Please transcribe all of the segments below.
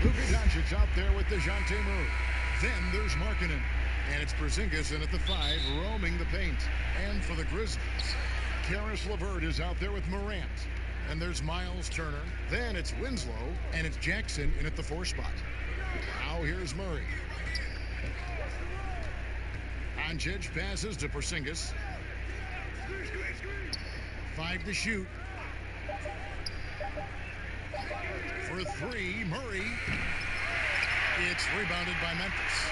Luka Doncic out there with DeJounte Murray. Then there's Markkanen. And it's Porzingis in at the 5, roaming the paint. And for the Grizzlies, Karis LeVert is out there with Morant. And there's Miles Turner. Then it's Winslow, and it's Jackson in at the 4 spot. Now here's Murray. Doncic passes to Porzingis. 5 to shoot. For 3, Murray. It's rebounded by Memphis.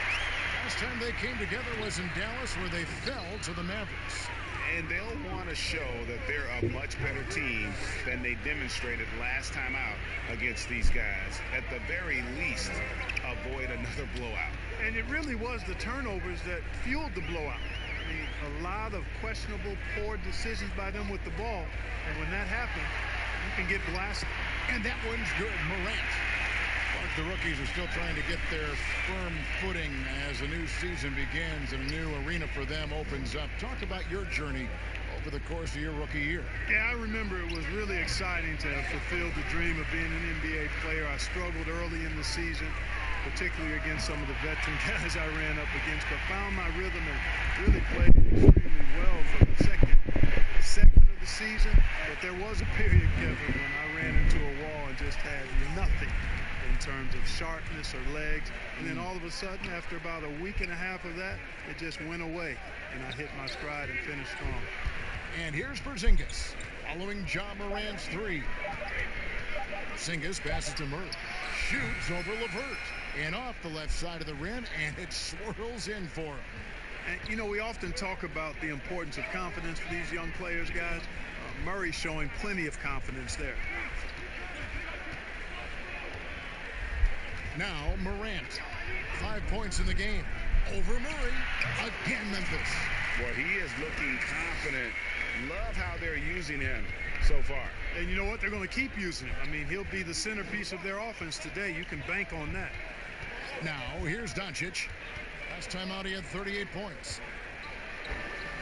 Last time they came together was in Dallas, where they fell to the Mavericks. And they'll want to show that they're a much better team than they demonstrated last time out against these guys. At the very least, avoid another blowout. And it really was the turnovers that fueled the blowout. I mean, a lot of questionable, poor decisions by them with the ball. And when that happens, you can get blasted. And that one's good. Morant. But the rookies are still trying to get their firm footing as a new season begins and a new arena for them opens up. Talk about your journey over the course of your rookie year. Yeah, I remember it was really exciting to fulfill the dream of being an NBA player. I struggled early in the season, particularly against some of the veteran guys I ran up against, but found my rhythm and really played extremely well for the second segment of the season. But there was a period, Kevin, when I ran into a wall and just had nothing in terms of sharpness or legs. And then all of a sudden, after about a week and a half of that, it just went away. And I hit my stride and finished strong. And here's Porzingis following John Morant's 3. Porzingis passes to Murray. Shoots over LeVert. And off the left side of the rim, and it swirls in for him. And, you know, we often talk about the importance of confidence for these young players, guys. Murray's showing plenty of confidence there. Now Morant. 5 points in the game. Over Murray. Again, Memphis. Well, he is looking confident. Love how they're using him so far. And you know what? They're going to keep using him. I mean, he'll be the centerpiece of their offense today. You can bank on that. Now, here's Doncic. Last time out, he had 38 points.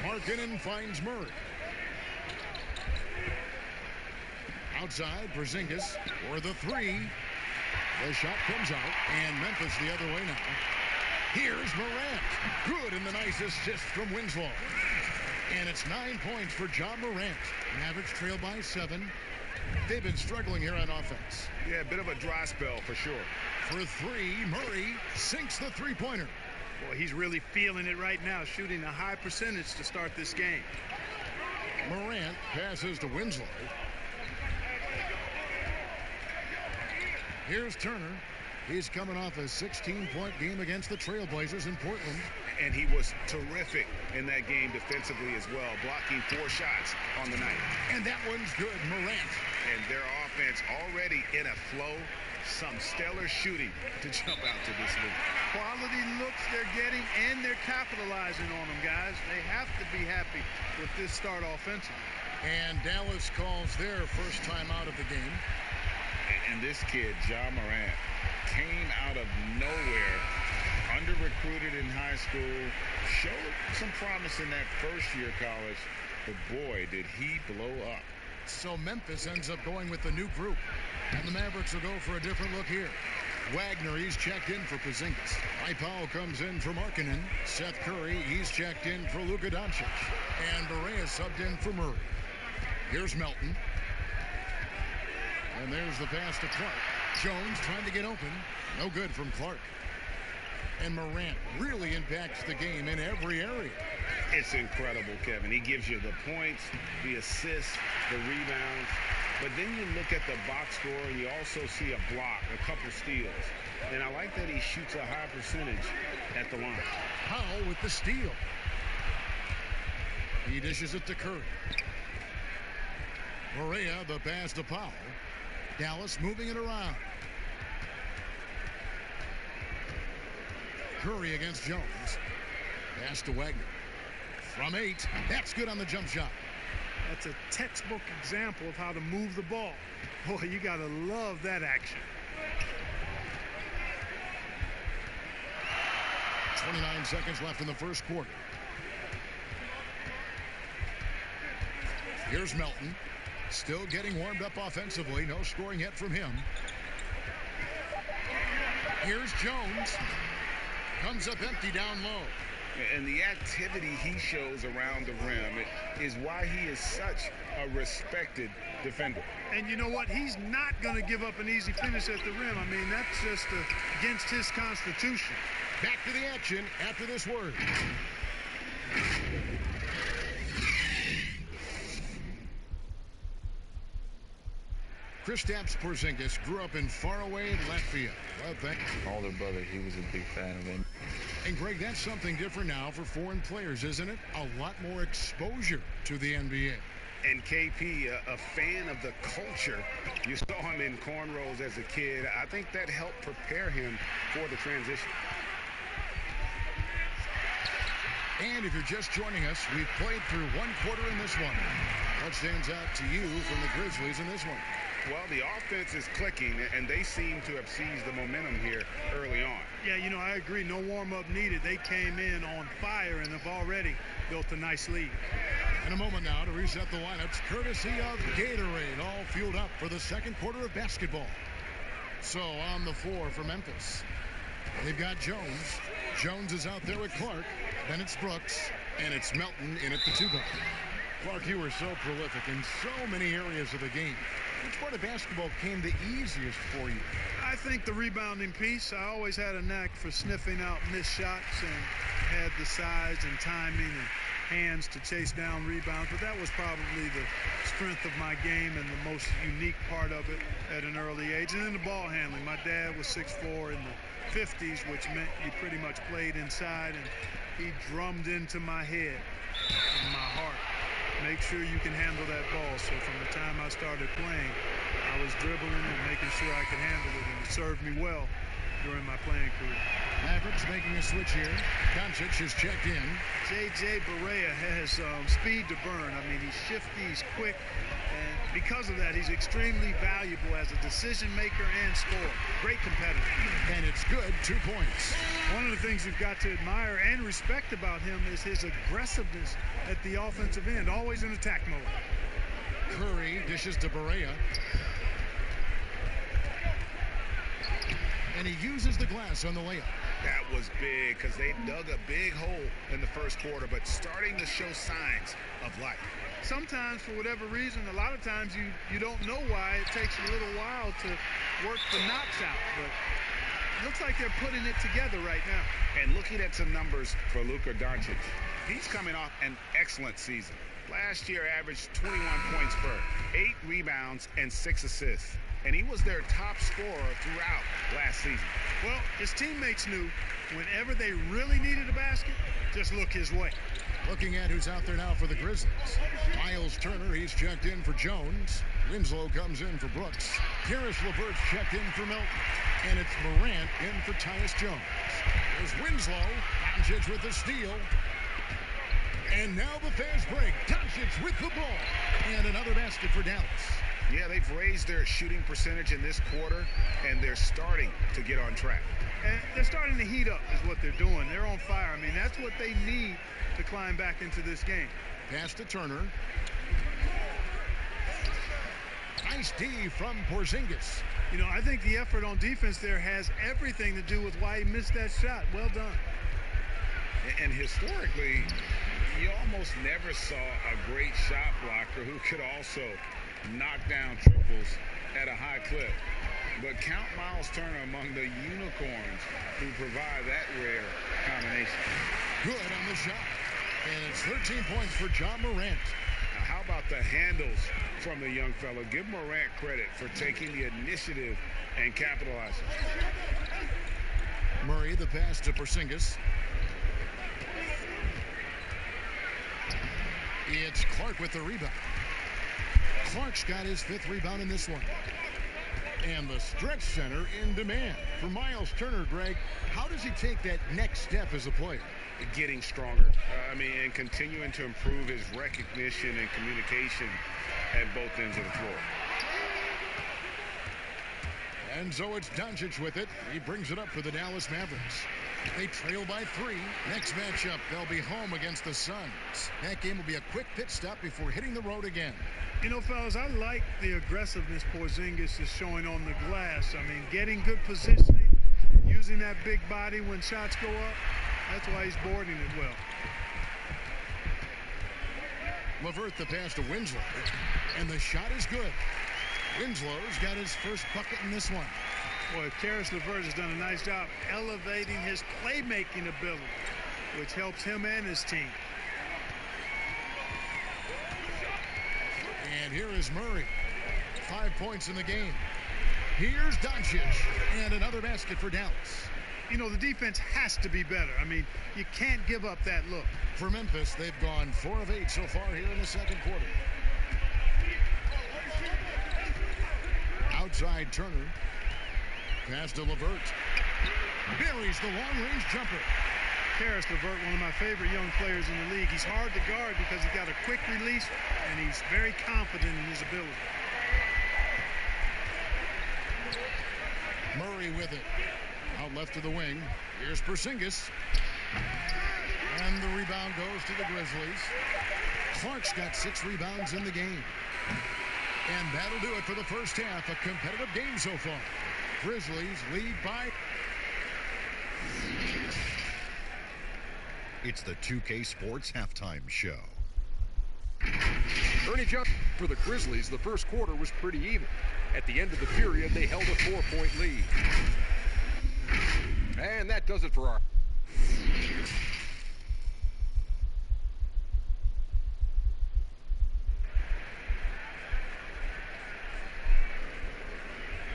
Markkanen finds Murray. Outside, Porzingis for the 3. The shot comes out, and Memphis the other way now. Here's Morant. Good, and the nice assist from Winslow. And it's 9 points for John Morant. Mavericks trail by 7. They've been struggling here on offense. Yeah, a bit of a dry spell for sure. For 3, Murray sinks the three-pointer. Boy, he's really feeling it right now, shooting a high percentage to start this game. Morant passes to Winslow. Here's Turner. He's coming off a 16-point game against the Trailblazers in Portland. And he was terrific in that game defensively as well, blocking 4 shots on the night. And that one's good. Morant. And their offense already in a flow. Some stellar shooting to jump out to this league. Quality looks they're getting, and they're capitalizing on them, guys. They have to be happy with this start offensively. And Dallas calls their first time out of the game. And this kid, John Morant, came out of nowhere, under-recruited in high school, showed some promise in that first year of college, but boy, did he blow up. So Memphis ends up going with the new group, and the Mavericks will go for a different look here. Wagner, he's checked in for Porzingis. Powell comes in for Markkanen. Seth Curry, he's checked in for Luka Doncic. And Barea subbed in for Murray. Here's Melton. And there's the pass to Clark. Jones trying to get open. No good from Clark. And Morant really impacts the game in every area. It's incredible, Kevin. He gives you the points, the assists, the rebounds. But then you look at the box score and you also see a block, a couple steals. And I like that he shoots a high percentage at the line. Powell with the steal. He dishes it to Curry. Barea, the pass to Powell. Dallas moving it around. Curry against Jones. Pass to Wagner. From 8. That's good on the jump shot. That's a textbook example of how to move the ball. Boy, you got to love that action. 29 seconds left in the first quarter. Here's Melton. Still getting warmed up offensively. No scoring yet from him. Here's Jones. Comes up empty down low. And the activity he shows around the rim is why he is such a respected defender. And you know what? He's not going to give up an easy finish at the rim. I mean, that's just against his constitution. Back to the action after this word. Kristaps Porzingis grew up in faraway Latvia. Well, older brother, he was a big fan of him. And Greg, that's something different now for foreign players, isn't it? A lot more exposure to the NBA. And KP, a fan of the culture. You saw him in cornrows as a kid. I think that helped prepare him for the transition. And if you're just joining us, we've played through one quarter in this one. What stands out to you from the Grizzlies in this one? Well, the offense is clicking, and they seem to have seized the momentum here early on. Yeah, you know, I agree. No warm-up needed. They came in on fire and have already built a nice lead. In a moment now to reset the lineups, courtesy of Gatorade, all fueled up for the second quarter of basketball. So on the floor for Memphis, they've got Jones. Jones is out there with Clark. Then it's Brooks, and it's Melton in at the 2 guard. Clark, you were so prolific in so many areas of the game. Which part of basketball came the easiest for you? I think the rebounding piece. I always had a knack for sniffing out missed shots and had the size and timing and hands to chase down rebounds, but that was probably the strength of my game and the most unique part of it at an early age. And then the ball handling. My dad was 6'4" in the 50s, which meant you pretty much played inside, and he drummed into my head and my heart. Make sure you can handle that ball. So from the time I started playing, I was dribbling and making sure I could handle it, and it served me well during my playing career. Mavericks making a switch here. Doncic is checked in. J.J. Barea has speed to burn. I mean, he's shifty, he's quick, and because of that, he's extremely valuable as a decision maker and scorer. Great competitor. And it's good, 2 points. One of the things you've got to admire and respect about him is his aggressiveness at the offensive end, always in attack mode. Curry dishes to Barea. And he uses the glass on the layup. That was big because they dug a big hole in the first quarter, but starting to show signs of life. Sometimes, for whatever reason, a lot of times you don't know why. It takes a little while to work the knocks out, but it looks like they're putting it together right now. And looking at some numbers for Luka Doncic, he's coming off an excellent season. Last year averaged 21 points per 8 rebounds and 6 assists. And he was their top scorer throughout last season. Well, his teammates knew whenever they really needed a basket, just look his way. Looking at who's out there now for the Grizzlies. Miles Turner, he's checked in for Jones. Winslow comes in for Brooks. Karis LeVert's checked in for Melton. And it's Morant in for Tyus Jones. There's Winslow. Doncic with the steal. And now the fast break. Doncic with the ball. And another basket for Dallas. Yeah, they've raised their shooting percentage in this quarter, and they're starting to get on track. And they're starting to heat up is what they're doing. They're on fire. I mean, that's what they need to climb back into this game. Pass to Turner. Nice D from Porzingis. You know, I think the effort on defense there has everything to do with why he missed that shot. Well done. And historically, you almost never saw a great shot blocker who could also knock down triples at a high clip. But count Miles Turner among the unicorns who provide that rare combination. Good on the shot. And it's 13 points for John Morant. Now, how about the handles from the young fella? Give Morant credit for taking the initiative and capitalizing. Murray, the pass to Porzingis. It's Clark with the rebound. Clark's got his 5th rebound in this one. And the stretch center in demand. For Miles Turner, Greg, how does he take that next step as a player? Getting stronger. And continuing to improve his recognition and communication at both ends of the floor. And so it's Doncic with it. He brings it up for the Dallas Mavericks. They trail by 3. Next matchup, they'll be home against the Suns. That game will be a quick pit stop before hitting the road again. You know, fellas, I like the aggressiveness Porzingis is showing on the glass. I mean, getting good positioning, using using that big body when shots go up. That's why he's boarding it well. LeVert the pass to Winslow, and the shot is good. Winslow's got his first bucket in this one. Boy, Karis LeVert has done a nice job elevating his playmaking ability, which helps him and his team. And here is Murray. 5 points in the game. Here's Doncic, and another basket for Dallas. You know, the defense has to be better. I mean, you can't give up that look. For Memphis, they've gone 4 of 8 so far here in the second quarter. Outside Turner. Pass to LeVert. Buries the long-range jumper. Karis LeVert, one of my favorite young players in the league. He's hard to guard because he's got a quick release, and he's very confident in his ability. Murray with it. Out left of the wing. Here's Porzingis. And the rebound goes to the Grizzlies. Clark's got 6 rebounds in the game. And that'll do it for the first half. A competitive game so far. Grizzlies lead by... It's the 2K Sports Halftime Show. Ernie Johnson for the Grizzlies, the first quarter was pretty even. At the end of the period, they held a 4-point lead. And that does it for our...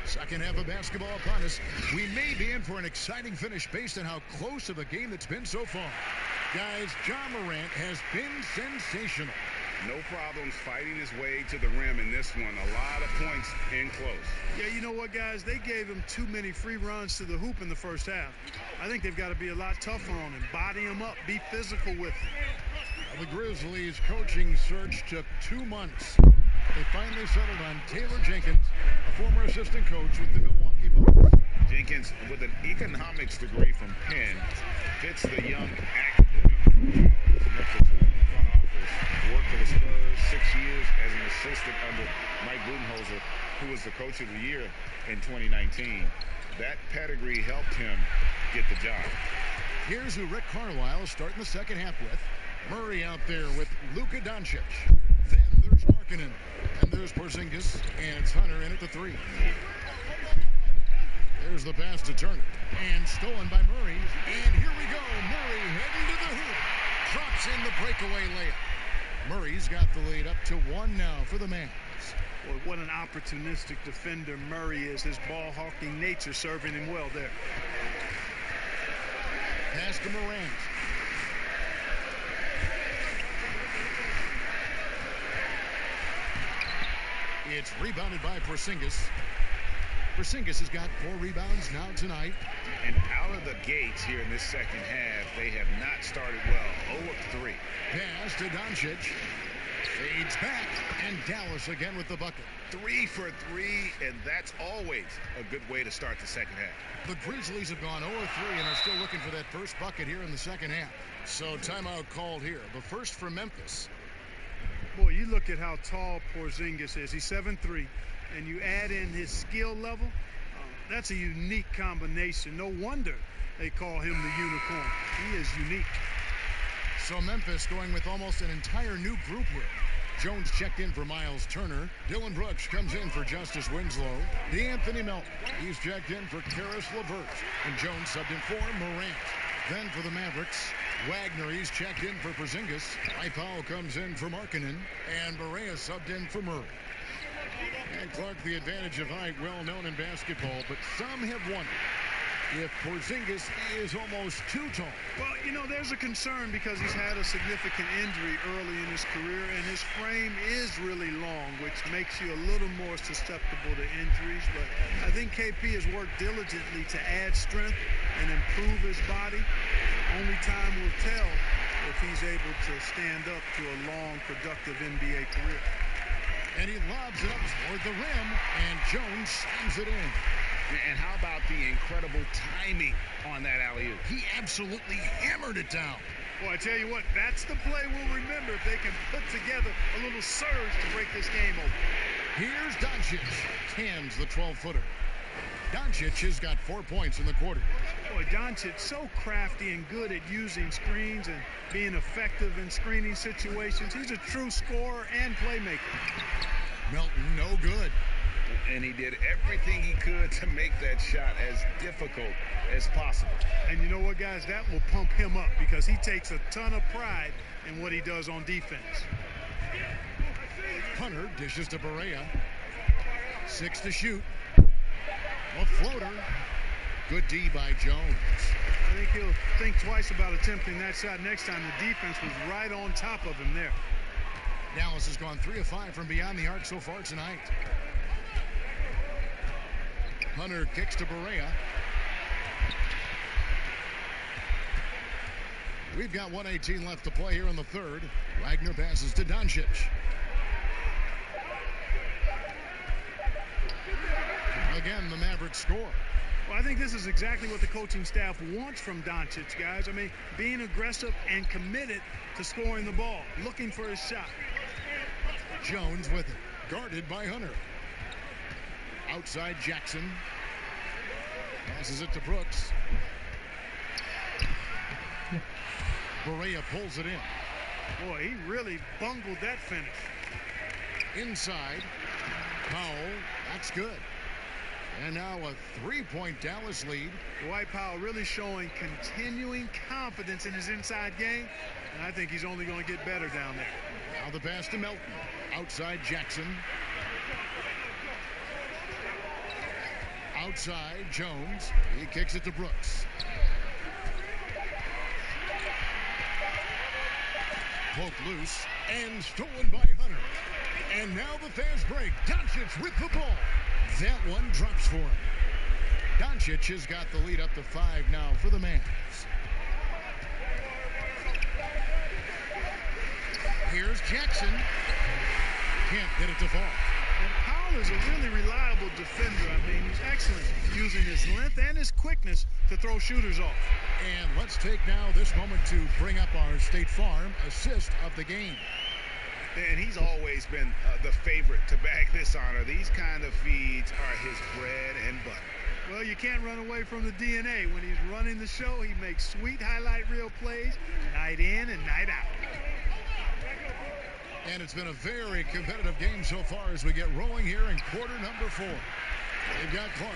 Second half of basketball upon us. We may be in for an exciting finish based on how close of a game it's been so far. Guys, John Morant has been sensational. No problems fighting his way to the rim in this one. A lot of points in close. Yeah, you know what, guys? They gave him too many free runs to the hoop in the first half. I think they've got to be a lot tougher on him. Body him up. Be physical with him. The Grizzlies coaching search took 2 months. They finally settled on Taylor Jenkins, a former assistant coach with the Milwaukee Bucks. Jenkins, with an economics degree from Penn, fits the young active Memphis front office. Worked for the Spurs 6 years as an assistant under Mike Budenholzer, who was the coach of the year in 2019. That pedigree helped him get the job. Here's who Rick Carlisle is starting the second half with. Murray out there with Luka Doncic. Then there's Markkanen. And there's Porzingis. And it's Hunter in at the 3. There's the pass to Turner. And stolen by Murray. And here we go. Murray heading to the hoop. Drops in the breakaway layup. Murray's got the lead up to 1 now for the Mavs. Boy, what an opportunistic defender Murray is. His ball-hawking nature serving him well there. Pass to Morant. It's rebounded by Porzingis. Porzingis has got 4 rebounds now tonight. And out of the gates here in this second half, they have not started well. 0 of 3. Pass to Doncic. Fades back. And Dallas again with the bucket. 3 for 3, and that's always a good way to start the second half. The Grizzlies have gone 0 of 3 and are still looking for that first bucket here in the second half. So timeout called here. The first for Memphis. Boy, you look at how tall Porzingis is. He's 7'3", and you add in his skill level. That's a unique combination. No wonder they call him the unicorn. He is unique. So Memphis going with almost an entire new group here. Jones checked in for Miles Turner. Dylan Brooks comes in for Justice Winslow. DeAnthony Melton, he's checked in for Karis LeVert. And Jones subbed in for Morant. Then for the Mavericks, Wagner, he's checked in for Porzingis. Powell comes in for Markkanen. And Barea subbed in for Murray. And Clark, the advantage of height, well known in basketball, but some have wondered if Porzingis is almost too tall. Well, you know, there's a concern because he's had a significant injury early in his career, and his frame is really long, which makes you a little more susceptible to injuries. But I think KP has worked diligently to add strength and improve his body. Only time will tell if he's able to stand up to a long, productive NBA career. And he lobs it up toward the rim, and Jones slams it in. And how about the incredible timing on that alley-oop? He absolutely hammered it down. Well, I tell you what, that's the play we'll remember if they can put together a little surge to break this game open. Here's Doncic. Hands the 12-footer. Doncic has got 4 points in the quarter. Boy, Doncic so crafty and good at using screens and being effective in screening situations. He's a true scorer and playmaker. Melton, no good. And he did everything he could to make that shot as difficult as possible. And you know what, guys? That will pump him up because he takes a ton of pride in what he does on defense. Hunter dishes to Barea. 6 to shoot. A floater. Good D by Jones. I think he'll think twice about attempting that shot next time. The defense was right on top of him there. Dallas has gone 3 of 5 from beyond the arc so far tonight. Hunter kicks to Barea. We've got 1:18 left to play here in the third. Wagner passes to Doncic. Again, the Mavericks score. Well, I think this is exactly what the coaching staff wants from Doncic, guys. I mean, being aggressive and committed to scoring the ball, looking for his shot. Jones with it, guarded by Hunter. Outside Jackson. Passes it to Brooks. Barea pulls it in. Boy, he really bungled that finish. Inside. Powell. That's good. And now a 3-point Dallas lead. Dwight Powell really showing continuing confidence in his inside game. And I think he's only going to get better down there. Now the pass to Melton. Outside Jackson. Outside Jones. He kicks it to Brooks. Poke loose and stolen by Hunter. And now the fast break. Doncic with the ball. That one drops for him. Doncic has got the lead up to 5 now for the Mavs. Here's Jackson. Can't get it to fall. And Powell is a really reliable defender. I mean, he's excellent using his length and his quickness to throw shooters off. And let's take now this moment to bring up our State Farm assist of the game. And he's always been the favorite to bag this honor. These kind of feeds are his bread and butter. Well, you can't run away from the DNA. When he's running the show, he makes sweet highlight reel plays night in and night out. And it's been a very competitive game so far as we get rolling here in quarter number 4. They've got Clark.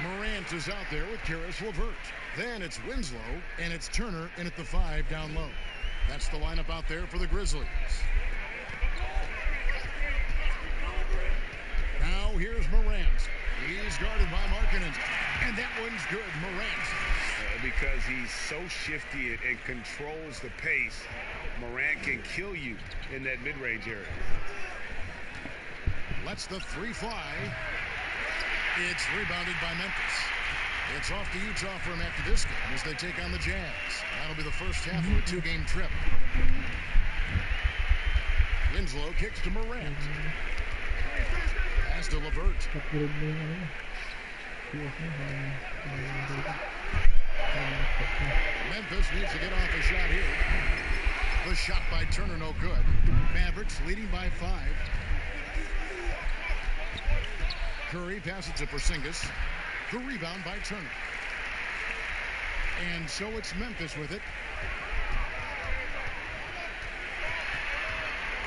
Morant is out there with Karis LeVert. Then it's Winslow, and it's Turner in at the 5 down low. That's the lineup out there for the Grizzlies. Now here's Morant. He's guarded by Markkanen. And that one's good, Morant. Because he's so shifty and controls the pace, Morant can kill you in that mid-range area. Lets the 3 fly. It's rebounded by Memphis. It's off to Utah for a match to this game as they take on the Jazz. That'll be the first half of a 2-game trip. Winslow kicks to Morant. Pass to LeVert. Memphis needs to get off a shot here. The shot by Turner, no good. Mavericks leading by 5. Curry passes to Porzingis. The rebound by Turner. And so it's Memphis with it.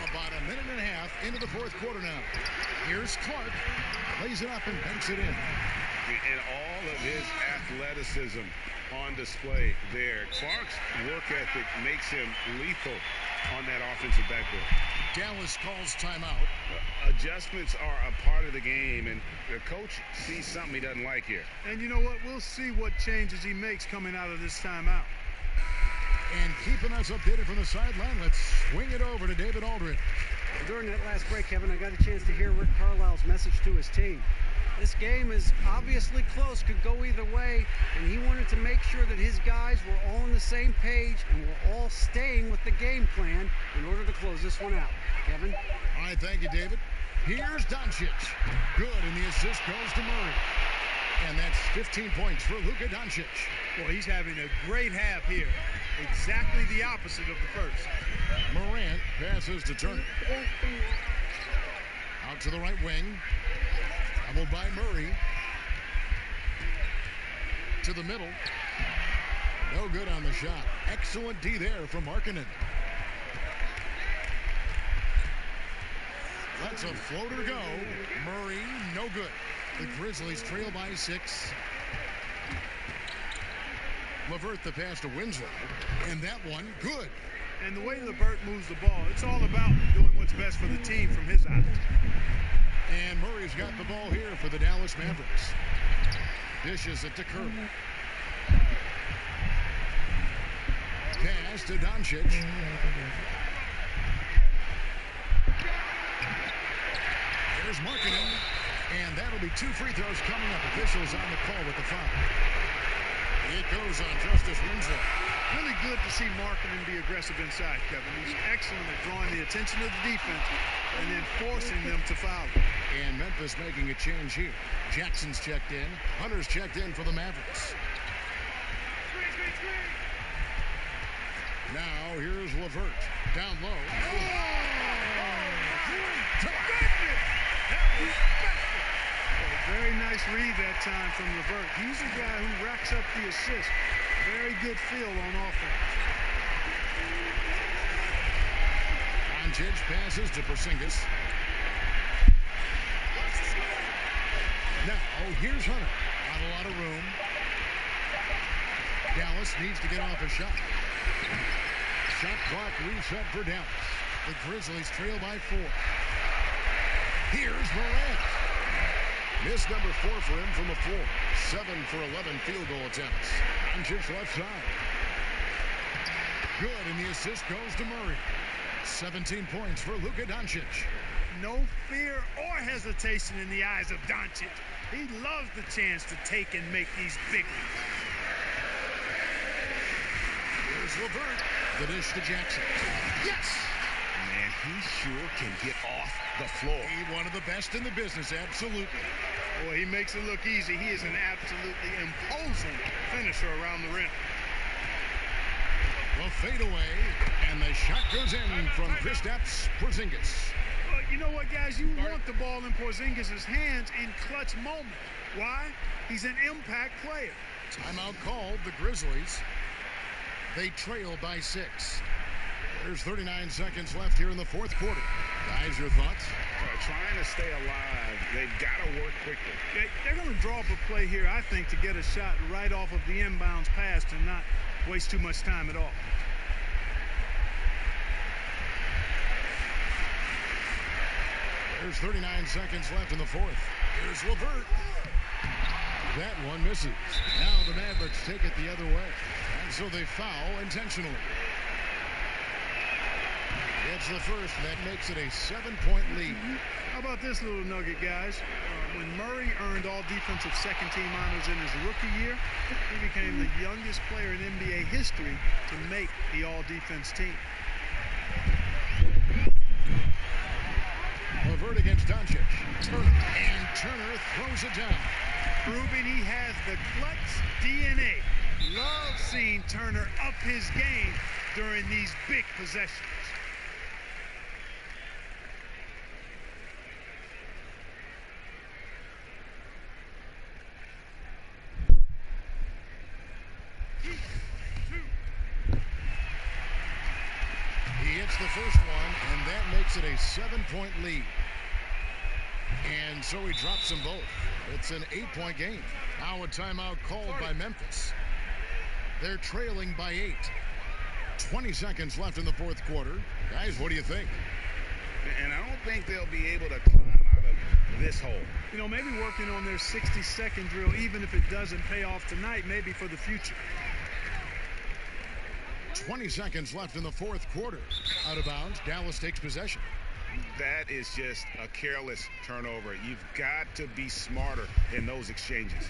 About a minute and a half into the fourth quarter now. Here's Clark. Lays it up and banks it in. And all of his athleticism on display there. Clark's work ethic makes him lethal on that offensive backboard. Dallas calls timeout. Adjustments are a part of the game, and the coach sees something he doesn't like here. And you know what? We'll see what changes he makes coming out of this timeout. And keeping us updated from the sideline, let's swing it over to David Aldridge. During that last break, Kevin, I got a chance to hear Rick Carlisle's message to his team. This game is obviously close, could go either way, and he wanted to make sure that his guys were all on the same page and were all staying with the game plan in order to close this one out. Kevin? All right, thank you, David. Here's Doncic. Good, and the assist goes to Murray. And that's 15 points for Luka Doncic. Boy, he's having a great half here. Exactly the opposite of the first. Morant passes to Turner. Out to the right wing. Doubled by Murray. to the middle. No good on the shot. Excellent D there from Markkanen. Lets a floater go. Murray, no good. The Grizzlies trail by 6. LeVert the pass to Winslow. And that one, good. And the way LeVert moves the ball, it's all about doing what's best for the team from his eyes. And Murray's got the ball here for the Dallas Mavericks. Dishes it to Curry. Pass to Doncic. There's Markkanen. And that'll be 2 free throws coming up. Officials on the call with the foul. It goes on Justice Winslow. Really good to see Markkanen be aggressive inside, Kevin. He's excellent at drawing the attention of the defense and then forcing them to foul him. And Memphis making a change here. Jackson's checked in. Hunter's checked in for the Mavericks. Now here's LeVert. Down low. Very nice read that time from LeVert. He's a guy who racks up the assists. Very good feel on offense. Doncic passes to Porzingis. Now here's Hunter. Not a lot of room. Dallas needs to get off a shot. Shot clock reset for Dallas. The Grizzlies trail by 4. Here's Morant. Miss number 4 for him from the floor. 7 for 11 field goal attempts. Doncic left side. Good, and the assist goes to Murray. 17 points for Luka Doncic. No fear or hesitation in the eyes of Doncic. He loves the chance to take and make these big ones. Here's LeVert. The dish to Jackson. Yes! Man, he sure can get off the floor. He one of the best in the business, absolutely. Boy, he makes it look easy. He is an absolutely imposing finisher around the rim. The fadeaway, and the shot goes in from Kristaps Porzingis. Well, you know what, guys? You want the ball in Porzingis' hands in clutch moments. Why? He's an impact player. Timeout called, the Grizzlies. They trail by 6. There's 39 seconds left here in the 4th quarter. Guys, your thoughts? Trying to stay alive, they've got to work quickly. They're going to draw up a play here, I think, to get a shot right off of the inbounds pass and not waste too much time at all. There's 39 seconds left in the 4th. Here's LeVert. That one misses. Now the Mavericks take it the other way. And so they foul intentionally. It's the first, and that makes it a 7-point lead. How about this little nugget, guys? When Murray earned all defensive second-team honors in his rookie year, he became the youngest player in NBA history to make the all-defense team. LeVert against Doncic. And Turner throws it down. Proving he has the clutch DNA. Love seeing Turner up his game during these big possessions. He hits the first one, and that makes it a 7-point lead. And so he drops them both. It's an 8-point game. Now a timeout called by Memphis. They're trailing by 8. 20 seconds left in the 4th quarter. Guys, what do you think? And I don't think they'll be able to climb out of this hole. You know, maybe working on their 60-second drill, even if it doesn't pay off tonight, maybe for the future. 20 seconds left in the 4th quarter. Out of bounds, Dallas takes possession. That is just a careless turnover. You've got to be smarter in those exchanges.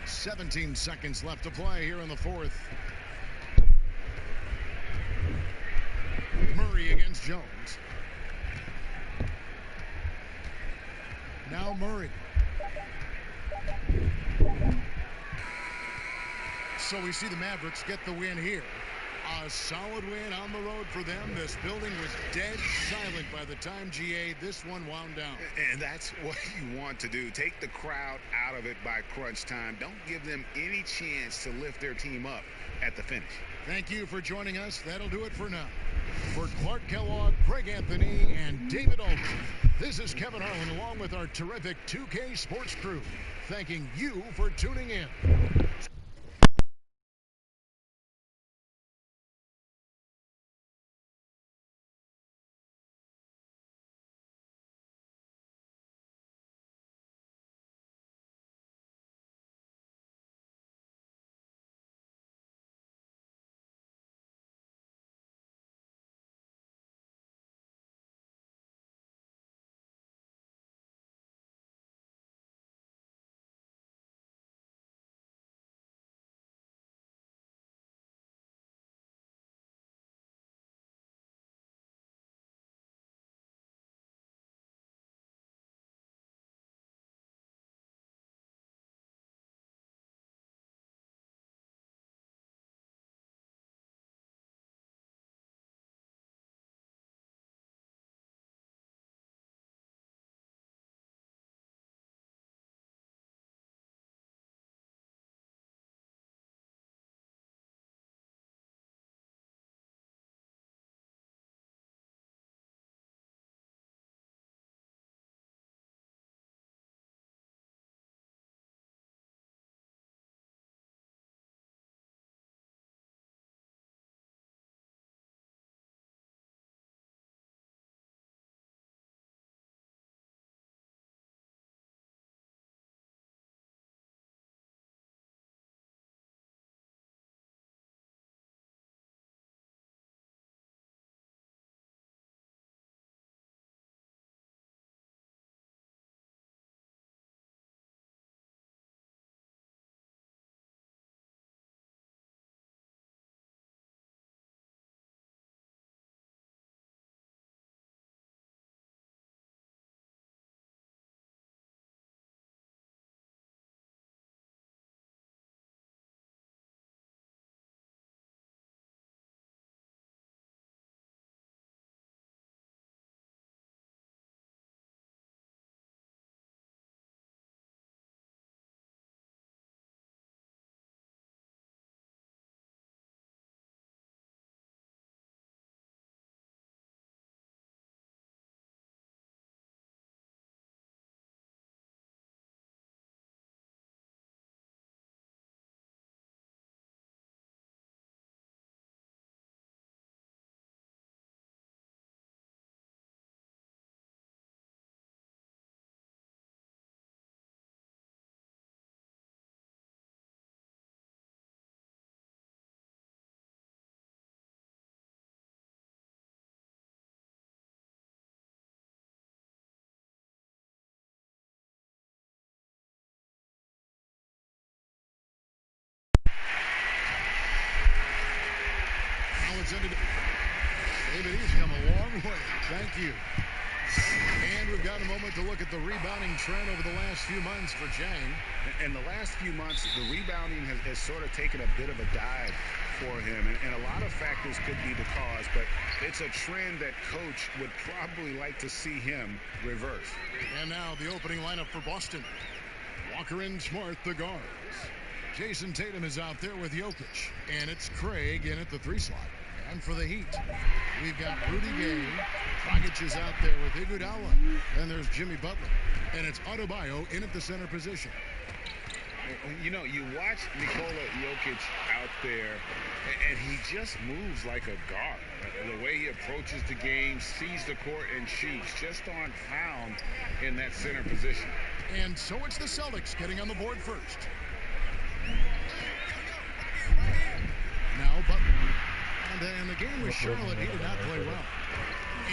17 seconds left to play here in the 4th. Murray against Jones. Now Murray. So we see the Mavericks get the win here A solid win on the road for them. This building was dead silent by the time, GA, this one wound down. And that's what you want to do. Take the crowd out of it by crunch time. Don't give them any chance to lift their team up at the finish. Thank you for joining us. That'll do it for now. For Clark Kellogg, Greg Anthony, and David Aldridge, this is Kevin Harlan along with our terrific 2K Sports crew, thanking you for tuning in. David, he's come a long way. Thank you. And we've got a moment to look at the rebounding trend over the last few months for Jang. In the last few months, the rebounding has sort of taken a bit of a dive for him. And a lot of factors could be the cause, but it's a trend that Coach would probably like to see him reverse. And now the opening lineup for Boston. Walker and Smart, the guards. Jason Tatum is out there with Jokic. And it's Craig in at the 3 slot. And for the Heat, we've got Rudy Gay. Dragic is out there with Iguodala. Then there's Jimmy Butler. And it's Adebayo in at the center position. You know, you watch Nikola Jokic out there, and he just moves like a guard. The way he approaches the game, sees the court, and shoots just on pound in that center position. And so it's the Celtics getting on the board first. Now Butler. And the game with Charlotte, he did not play well.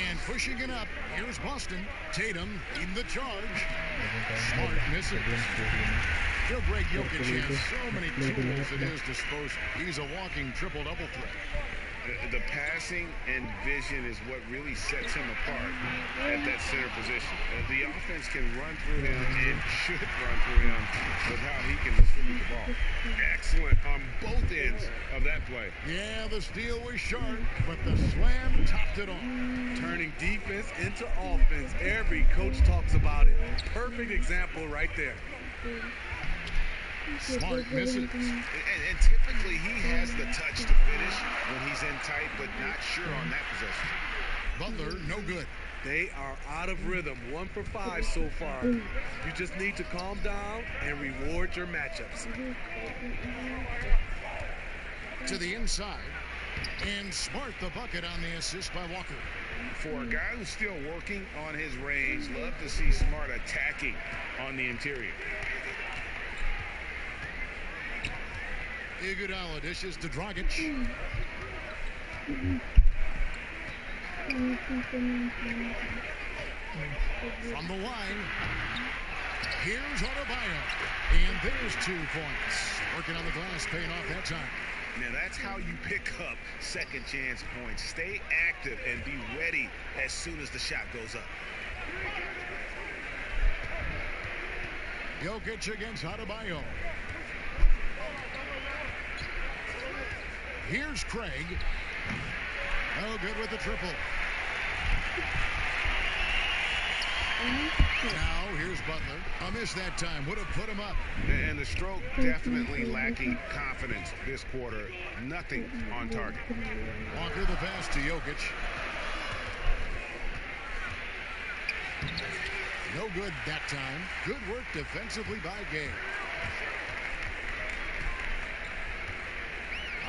And pushing it up, here's Boston. Tatum in the charge. Smart misses. He'll break Jokic has so many tools at his disposal. He's a walking triple-double threat. The passing and vision is what really sets him apart at that center position. The offense can run through him and should run through him with how he can distribute the ball. Excellent on both ends of that play. Yeah, the steal was short, but the slam topped it off. Turning defense into offense. Every coach talks about it. Perfect example right there. Smart misses. And typically he has the touch to finish when he's in tight, but not sure on that possession. Butler, no good. They are out of rhythm. 1 for 5 so far. You just need to calm down and reward your matchups. To the inside. And Smart the bucket on the assist by Walker. For a guy who's still working on his range, love to see Smart attacking on the interior. Iguodala dishes to Dragic. From the line, here's Adebayo. And there's 2 points. Working on the glass, paying off that time. Now that's how you pick up second chance points. Stay active and be ready as soon as the shot goes up. Jokic against Adebayo. Here's Craig. Oh, good with the triple. Now, here's Butler. A miss that time. Would have put him up. And the stroke definitely lacking confidence this quarter. Nothing on target. Walker the pass to Jokic. No good that time. Good work defensively by Gay.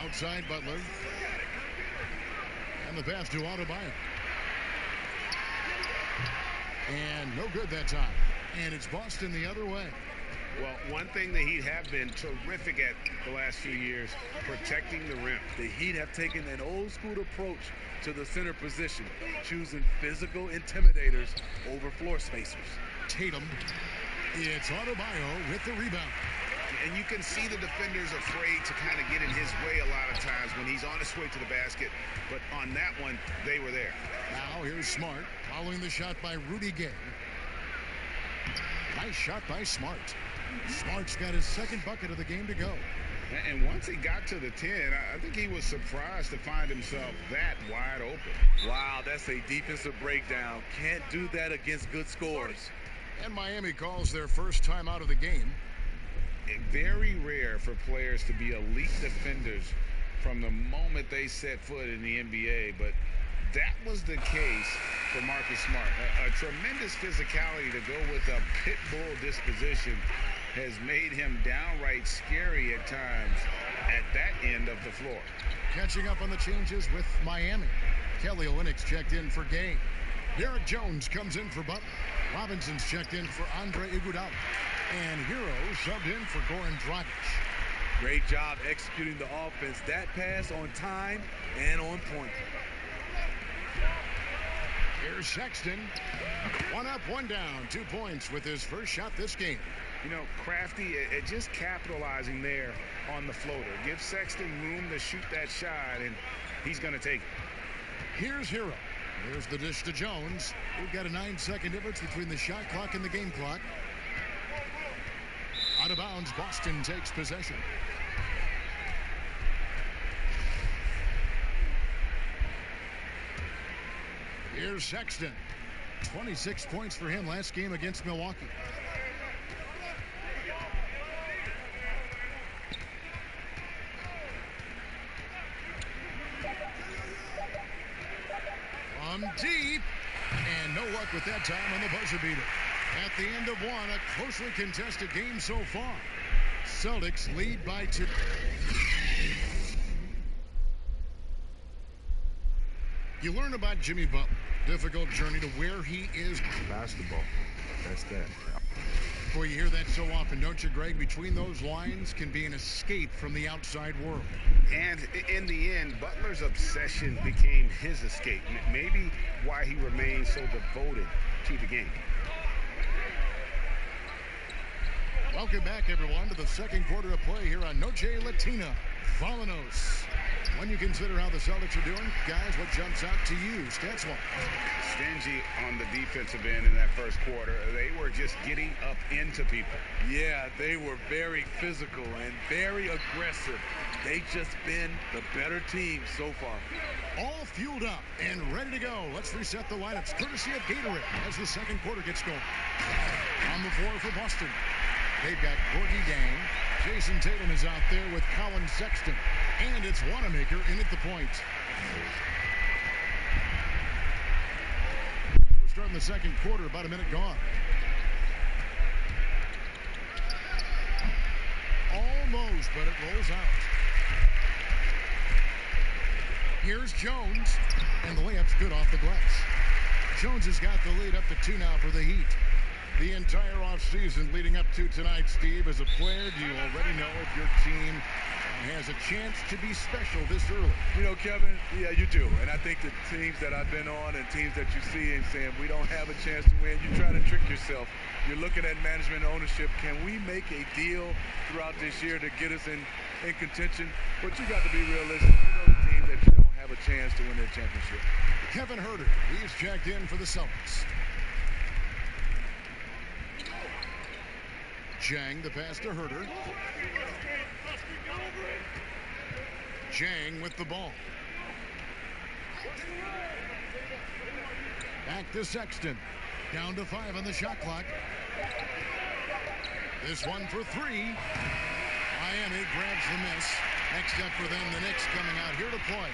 Outside Butler. And the pass to Adebayo. And no good that time. And it's Boston the other way. Well, one thing the Heat have been terrific at the last few years, protecting the rim. The Heat have taken an old-school approach to the center position, choosing physical intimidators over floor spacers. Tatum. It's Adebayo with the rebound. And you can see the defenders afraid to kind of get in his way a lot of times when he's on his way to the basket. But on that one, they were there. Now here's Smart following the shot by Rudy Gay. Nice shot by Smart. Smart's got his second bucket of the game to go. And once he got to the 10, I think he was surprised to find himself that wide open. Wow, that's a defensive breakdown. Can't do that against good scores. And Miami calls their first time out of the game. Very rare for players to be elite defenders from the moment they set foot in the NBA, but that was the case for Marcus Smart. A tremendous physicality to go with a pit bull disposition has made him downright scary at times at that end of the floor. Catching up on the changes with Miami. Kelly Olynyk's checked in for Gay. Derek Jones comes in for Butler. Robinson's checked in for Andre Iguodala. And Hero subbed in for Goran Dragic. Great job executing the offense. That pass on time and on point. Here's Sexton. 1 up, 1 down. 2 points with his first shot this game. You know, crafty at just capitalizing there on the floater. Give Sexton room to shoot that shot, and he's going to take it. Here's Hero. Here's the dish to Jones. We've got a 9-second difference between the shot clock and the game clock. Out of bounds, Boston takes possession. Here's Sexton. 26 points for him last game against Milwaukee. From deep. And no luck with that time on the buzzer beater. At the end of one, a closely contested game so far. Celtics lead by 2. You learn about Jimmy Butler. Difficult journey to where he is. Basketball. That's that. Boy, you hear that so often, don't you, Greg? Between those lines can be an escape from the outside world. And in the end, Butler's obsession became his escape. Maybe why he remains so devoted to the game. Welcome back, everyone, to the second quarter of play here on Noche Latina. Vamonos. When you consider how the Celtics are doing, guys, what jumps out to you, stats-wise? Stingy on the defensive end in that first quarter. They were just getting up into people. Yeah, they were very physical and very aggressive. They've just been the better team so far. All fueled up and ready to go. Let's reset the lineups, courtesy of Gatorade, as the second quarter gets going. On the floor for Boston, they've got Gorgie Gang. Jason Tatum is out there with Colin Sexton. And it's Wanamaker in at the point. We're starting the second quarter, about a minute gone. Almost, but it rolls out. Here's Jones, and the layup's good off the glass. Jones has got the lead up to 2 now for the Heat. The entire offseason leading up to tonight, Steve, as a player, do you already know if your team has a chance to be special this early? You know, Kevin, yeah, you do. And I think the teams that I've been on and teams that you see and saying we don't have a chance to win, you try to trick yourself. You're looking at management ownership. Can we make a deal throughout this year to get us in contention? But you got to be realistic. You know the teams that you don't have a chance to win their championship. Kevin Huerter, he's checked in for the Celtics. Jang, the pass to Huerter. Jang with the ball. Back to Sexton. Down to 5 on the shot clock. This one for 3. Miami grabs the miss. Next up for them, the Knicks coming out here to play.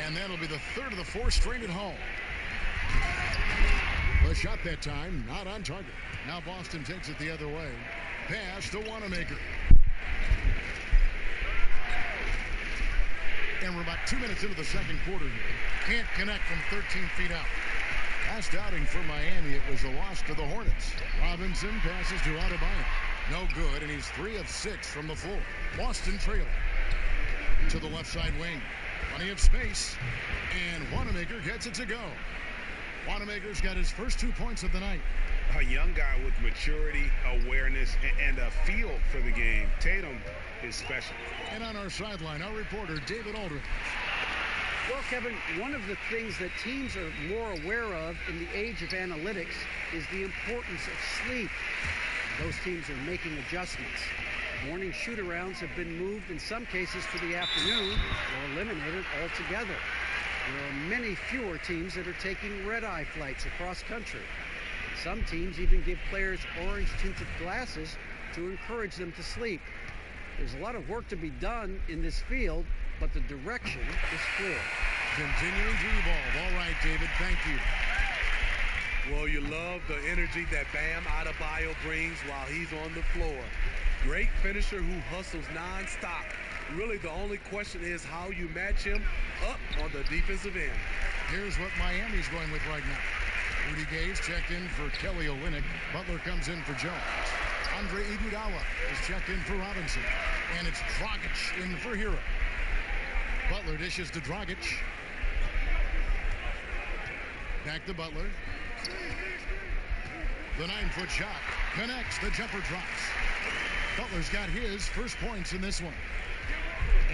And that'll be the third of the 4 straight at home. The shot that time, not on target. Now Boston takes it the other way. Pass to Wanamaker. And we're about 2 minutes into the second quarter here. Can't connect from 13 feet out. Last outing for Miami, it was a loss to the Hornets. Robinson passes to Adebayo. No good, and he's 3 of 6 from the floor. Boston trailing. To the left side wing. Plenty of space. And Wanamaker gets it to go. Wanamaker's got his first 2 points of the night. A young guy with maturity, awareness, and a feel for the game. Tatum is special. And on our sideline, our reporter, David Aldridge. Well, Kevin, one of the things that teams are more aware of in the age of analytics is the importance of sleep. Those teams are making adjustments. Morning shoot-arounds have been moved in some cases to the afternoon or eliminated altogether. There are many fewer teams that are taking red-eye flights across country. Some teams even give players orange-tinted glasses to encourage them to sleep. There's a lot of work to be done in this field, but the direction is clear. Continuing to evolve. All right, David, thank you. Well, you love the energy that Bam Adebayo brings while he's on the floor. Great finisher who hustles nonstop. Really, the only question is how you match him up on the defensive end. Here's what Miami's going with right now. Rudy Gay's checked in for Kelly Olynyk. Butler comes in for Jones. Andre Iguodala is checked in for Robinson. And it's Dragic in for Hero. Butler dishes to Dragic. Back to Butler. The 9-foot shot connects. The jumper drops. Butler's got his first points in this one.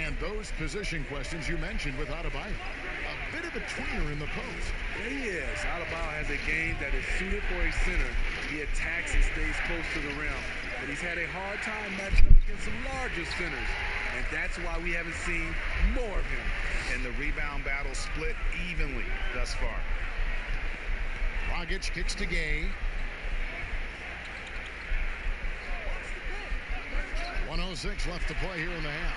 And those position questions you mentioned with Adebayo. A bit of a tweener in the post. Yeah, he is. Adebayo has a game that is suited for a center. He attacks and stays close to the rim. But he's had a hard time matching up against some larger centers. And that's why we haven't seen more of him. And the rebound battle split evenly thus far. Dragic kicks to Gay. 1:06 left to play here in the half.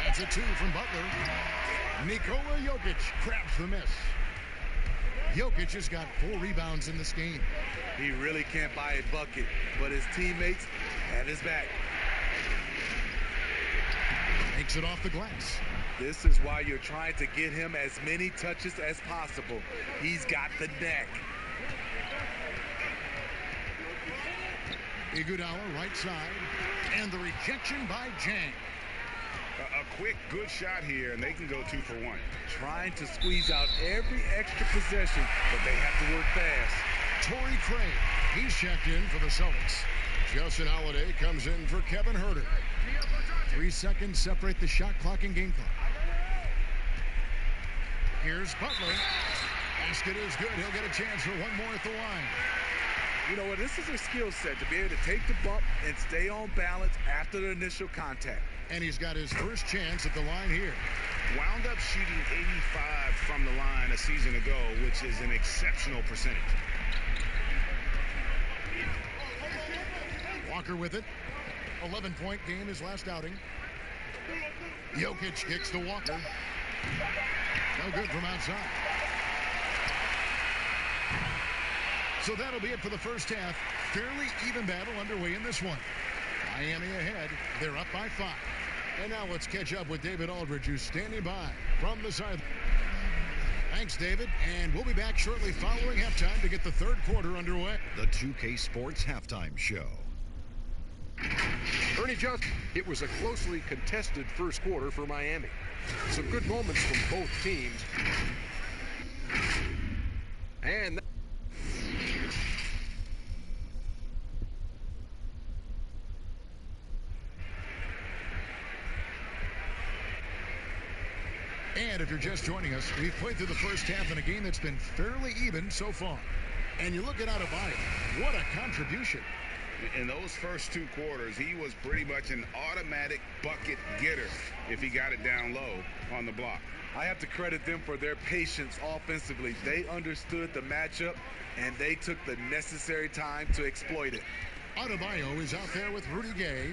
That's a 2 from Butler. Nikola Jokic grabs the miss. Jokic has got 4 rebounds in this game. He really can't buy a bucket, but his teammates have his back. Makes it off the glass. This is why you're trying to get him as many touches as possible. He's got the neck. Iguodala right side. And the rejection by Jang. A quick, good shot here, and they can go 2 for 1. Trying to squeeze out every extra possession, but they have to work fast. Torrey Craig, he's checked in for the Celtics. Justin Holiday comes in for Kevin Huerter. 3 seconds separate the shot clock and game clock. Here's Butler. Basket is good. He'll get a chance for one more at the line. You know what? This is a skill set to be able to take the bump and stay on balance after the initial contact. And he's got his first chance at the line here. Wound up shooting 85 from the line a season ago, which is an exceptional percentage. Walker with it. 11-point game his last outing. Jokic kicks to Walker. No good from outside. So that'll be it for the first half. Fairly even battle underway in this one. Miami ahead. They're up by 5. And now let's catch up with David Aldridge, who's standing by from the side. Thanks, David. And we'll be back shortly following halftime to get the third quarter underway. The 2K Sports Halftime Show. Ernie Johnson, it was a closely contested first quarter for Miami. Some good moments from both teams. And if you're just joining us, we've played through the first half in a game that's been fairly even so far. And you look at Adebayo, what a contribution. In those first 2 quarters, he was pretty much an automatic bucket getter if he got it down low on the block. I have to credit them for their patience offensively. They understood the matchup, and they took the necessary time to exploit it. Adebayo is out there with Rudy Gay.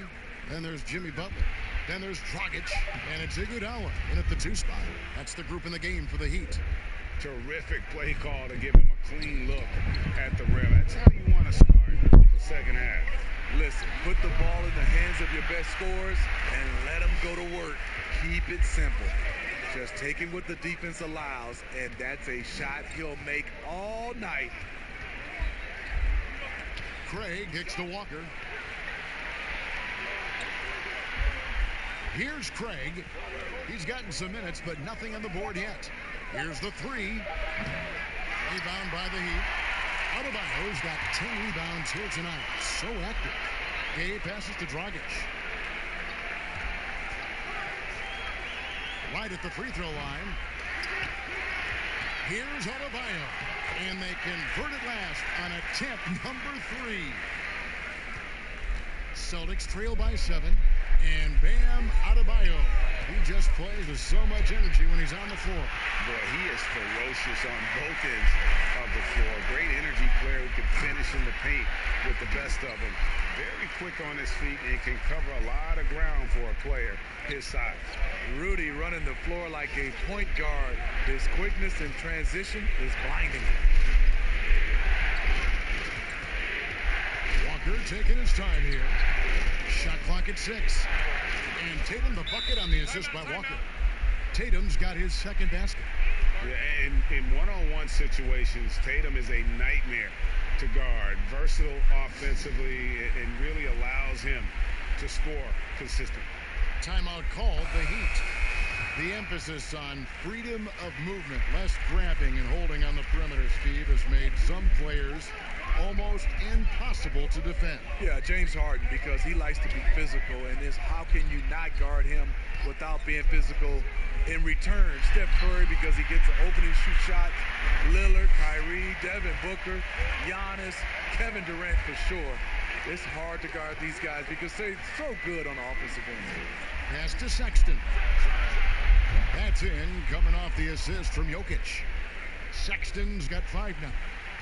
Then there's Jimmy Butler. Then there's Dragic. And it's Iguodala in at the 2 spot. That's the group in the game for the Heat. Terrific play call to give him a clean look at the rim. That's how you want to start the second half. Listen, put the ball in the hands of your best scorers and let them go to work. Keep it simple. Just take him what the defense allows, and that's a shot he'll make all night. Craig kicks to Walker. Here's Craig. He's gotten some minutes, but nothing on the board yet. Here's the 3. Rebound by the Heat. Adebayo's got 10 rebounds here tonight. So active. Gay passes to Dragic. Right at the free throw line. Here's Adebayo. And they convert it last on attempt number 3. Celtics trail by 7. And Bam Adebayo. He just plays with so much energy when he's on the floor. Boy, he is ferocious on both ends of the floor. Great energy player who can finish in the paint with the best of them. Very quick on his feet and can cover a lot of ground for a player his size. Rudy running the floor like a point guard. His quickness in transition is blinding. Walker taking his time here. Shot clock at 6. And Tatum the bucket on the assist by Walker. Tatum's got his second basket. Yeah, in one-on-one situations, Tatum is a nightmare to guard. Versatile offensively and really allows him to score consistently. Timeout called the Heat. The emphasis on freedom of movement, less grabbing and holding on the perimeter, Steve, has made some players almost impossible to defend. Yeah, James Harden, because he likes to be physical, and it's how can you not guard him without being physical? In return, Steph Curry, because he gets an opening shoot shot. Lillard, Kyrie, Devin Booker, Giannis, Kevin Durant for sure. It's hard to guard these guys because they're so good on the offensive end. Pass to Sexton. That's in, coming off the assist from Jokic. Sexton's got 5 now.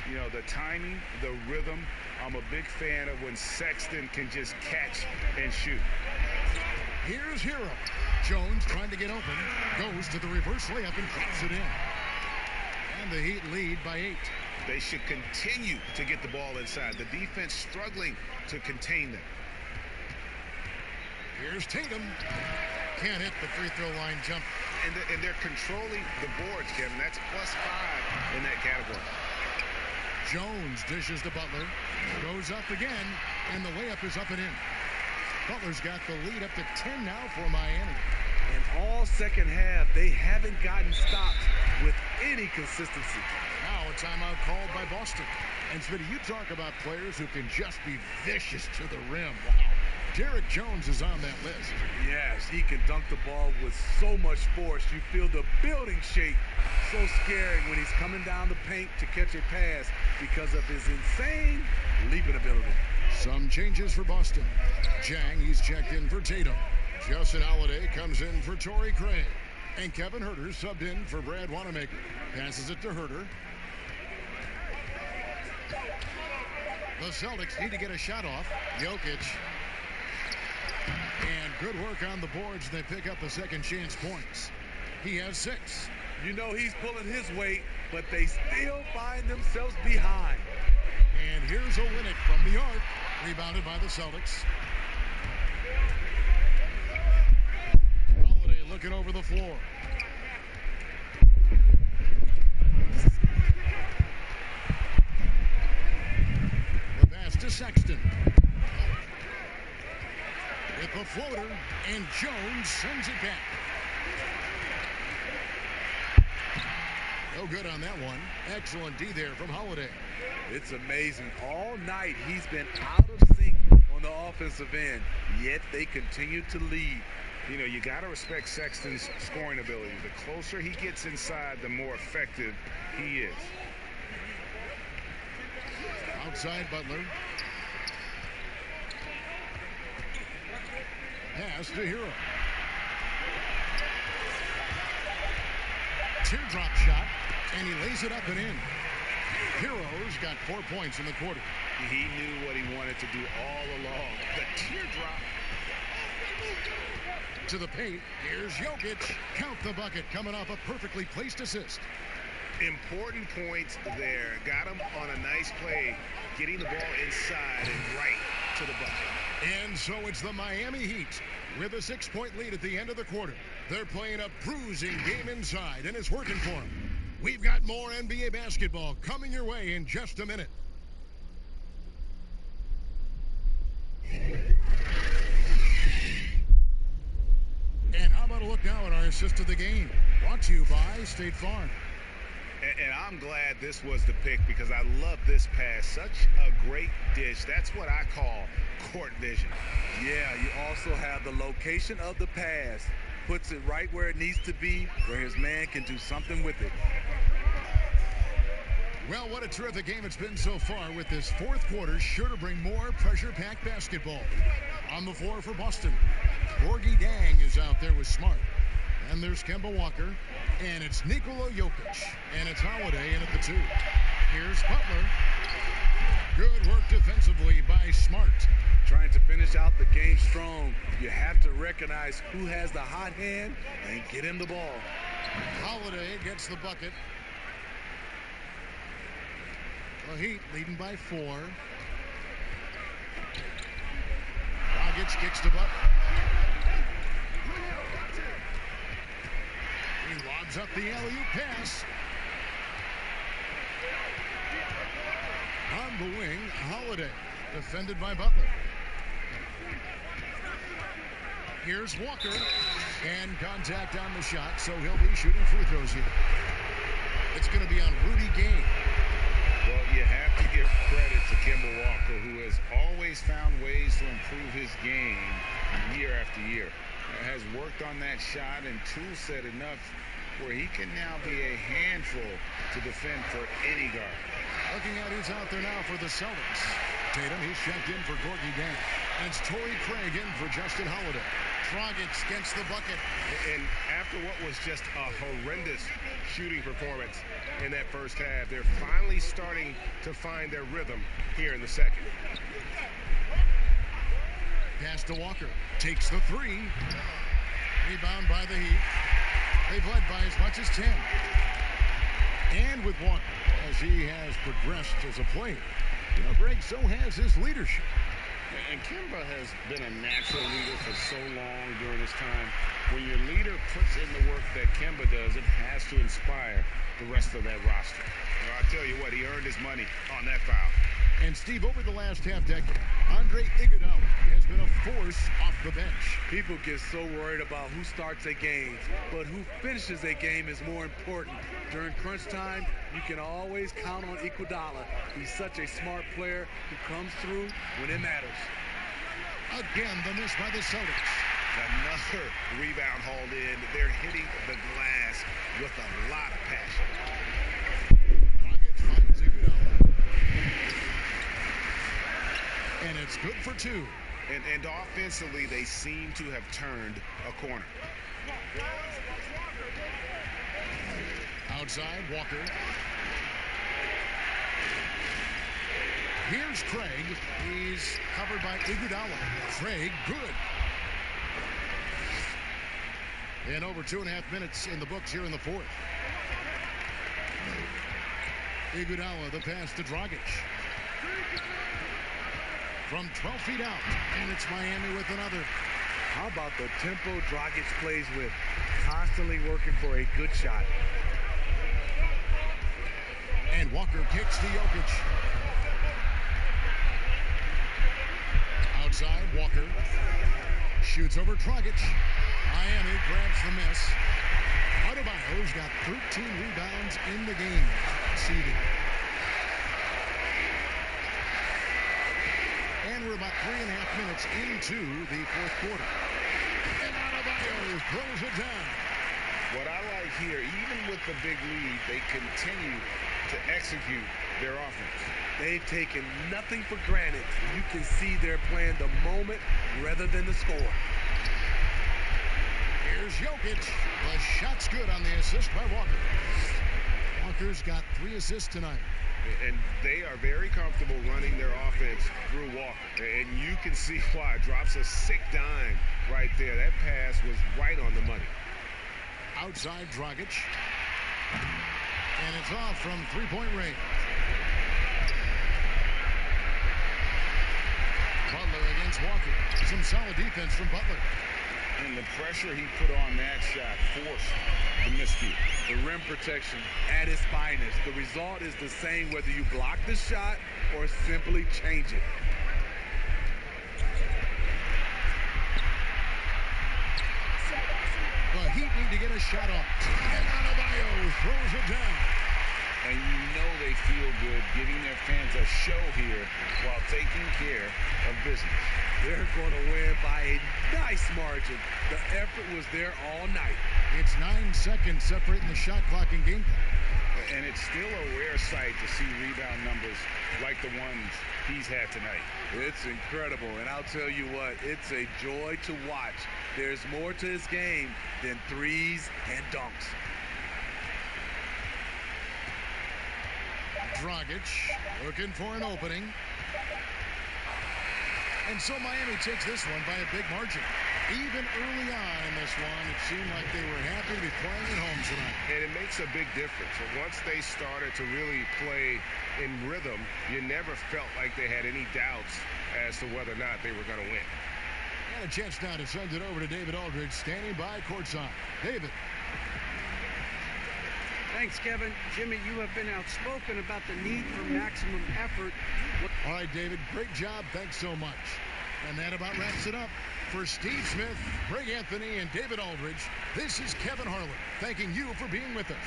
You know, the timing, the rhythm, I'm a big fan of when Sexton can just catch and shoot. Here's Hero. Jones trying to get open. Goes to the reverse layup and drops it in. And the Heat lead by 8. They should continue to get the ball inside. The defense struggling to contain them. Here's Tatum. Can't hit the free throw line jump. And they're controlling the boards, Kevin. That's +5 in that category. Jones dishes to Butler. Goes up again. And the layup is up and in. Butler's got the lead up to 10 now for Miami. And all second half, they haven't gotten stopped with any consistency. Now More timeout called by Boston. And Smitty, you talk about players who can just be vicious to the rim. Wow. Derek Jones is on that list. Yes, he can dunk the ball with so much force. You feel the building shake. So scary when he's coming down the paint to catch a pass because of his insane leaping ability. Some changes for Boston. Jang, he's checked in for Tatum. Justin Holiday comes in for Torrey Craig. And Kevin Huerter subbed in for Brad Wanamaker. Passes it to Huerter. The Celtics need to get a shot off. Jokic. And good work on the boards. They pick up the second chance points. He has 6. You know he's pulling his weight, but they still find themselves behind. And here's a Winnick from the arc. Rebounded by the Celtics. Holiday looking over the floor. The pass to Sexton. With the floater, and Jones sends it back. No good on that one. Excellent D there from Holiday. It's amazing. All night he's been out of sync on the offensive end, yet they continue to lead. You know, you got to respect Sexton's scoring ability. The closer he gets inside, the more effective he is. Outside Butler. Pass to Hero. Teardrop shot, and he lays it up and in. Hero's got 4 points in the quarter. He knew what he wanted to do all along. The teardrop. To the paint, here's Jokic. Count the bucket, coming off a perfectly placed assist. Important points there. Got him on a nice play, getting the ball inside and right to the bucket. And so it's the Miami Heat with a 6-point lead at the end of the quarter. They're playing a bruising game inside, and it's working for them. We've got more NBA basketball coming your way in just a minute. And how about a look now at our assist of the game? Brought to you by State Farm. And I'm glad this was the pick because I love this pass. Such a great dish. That's what I call court vision. Yeah, you also have the location of the pass. Puts it right where it needs to be, where his man can do something with it. Well, what a terrific game it's been so far, with this fourth quarter sure to bring more pressure-packed basketball. On the floor for Boston, Gorgie Dang is out there with Smart. And there's Kemba Walker, and it's Nikola Jokic, and it's Holiday in at the 2. Here's Butler. Good work defensively by Smart. Trying to finish out the game strong. You have to recognize who has the hot hand and get him the ball. Holiday gets the bucket. The Heat leading by 4. Dragic kicks to Butler. He lobs up the alley-oop pass. On the wing, Holiday, defended by Butler. Here's Walker, and contact on the shot, so he'll be shooting free throws here. It's going to be on Rudy Gay. Well, you have to give credit to Kemba Walker, who has always found ways to improve his game year after year. Has worked on that shot and tool set enough where he can now be a handful to defend for any guard. Looking at who's out there now for the Celtics. Tatum, he's checked in for Gorgie Dang. And it's Torrey Craig in for Justin Holiday. Dragic gets the bucket. And after what was just a horrendous shooting performance in that first half, they're finally starting to find their rhythm here in the second. Pass to Walker. Takes the 3. Rebound by the Heat. They've led by as much as 10. And with Walker, as he has progressed as a player, you know, Greg, so has his leadership. And Kemba has been a natural leader for so long during this time. When your leader puts in the work that Kemba does, it has to inspire the rest of that roster. Well, I tell you what, he earned his money on that foul. And, Steve, over the last half-decade, Andre Iguodala has been a force off the bench. People get so worried about who starts a game, but who finishes a game is more important. During crunch time, you can always count on Iguodala. He's such a smart player who comes through when it matters. Again, the miss by the Celtics. Another rebound hauled in. They're hitting the glass with a lot of passion. Dragic finds Iguodala. And it's good for two. And offensively, they seem to have turned a corner. Outside, Walker. Here's Craig. He's covered by Iguodala. Craig, good. And over 2.5 minutes in the books here in the fourth. Iguodala, the pass to Dragic. From 12 feet out, and it's Miami with another. How about the tempo Dragic plays with? Constantly working for a good shot. And Walker kicks to Jokic. Outside, Walker shoots over Dragic. Miami grabs the miss. Adebayo's got 13 rebounds in the game. Seeded. And we're about 3.5 minutes into the fourth quarter. And Adebayo throws it down. What I like here, even with the big lead, they continue to execute their offense. They've taken nothing for granted. You can see they're playing the moment rather than the score. Here's Jokic. The shot's good on the assist by Walker. Walker's got 3 assists tonight. And they are very comfortable running their offense through Walker. And you can see why. Drops a sick dime right there. That pass was right on the money. Outside, Dragic. And it's off from three-point range. Butler against Walker. Some solid defense from Butler. And the pressure he put on that shot forced the miscue. The rim protection at its finest. The result is the same whether you block the shot or simply change it. The Heat need to get a shot off. And Adebayo throws it down. And you know they feel good giving their fans a show here while taking care of business. They're going to win by a nice margin. The effort was there all night. It's 9 seconds separating the shot clock and game clock. And it's still a rare sight to see rebound numbers like the ones he's had tonight. It's incredible, and I'll tell you what, it's a joy to watch. There's more to his game than threes and dunks. Dragic looking for an opening. And so Miami takes this one by a big margin. Even early on in this one, it seemed like they were happy to be playing at home tonight. And it makes a big difference. And once they started to really play in rhythm, you never felt like they had any doubts as to whether or not they were going to win. And a chance now to send it over to David Aldridge, standing by courtside. David. Thanks, Kevin. Jimmy, you have been outspoken about the need for maximum effort. All right, David, great job. Thanks so much. And that about wraps it up. For Steve Smith, Greg Anthony, and David Aldridge, this is Kevin Harlan, thanking you for being with us.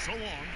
So long.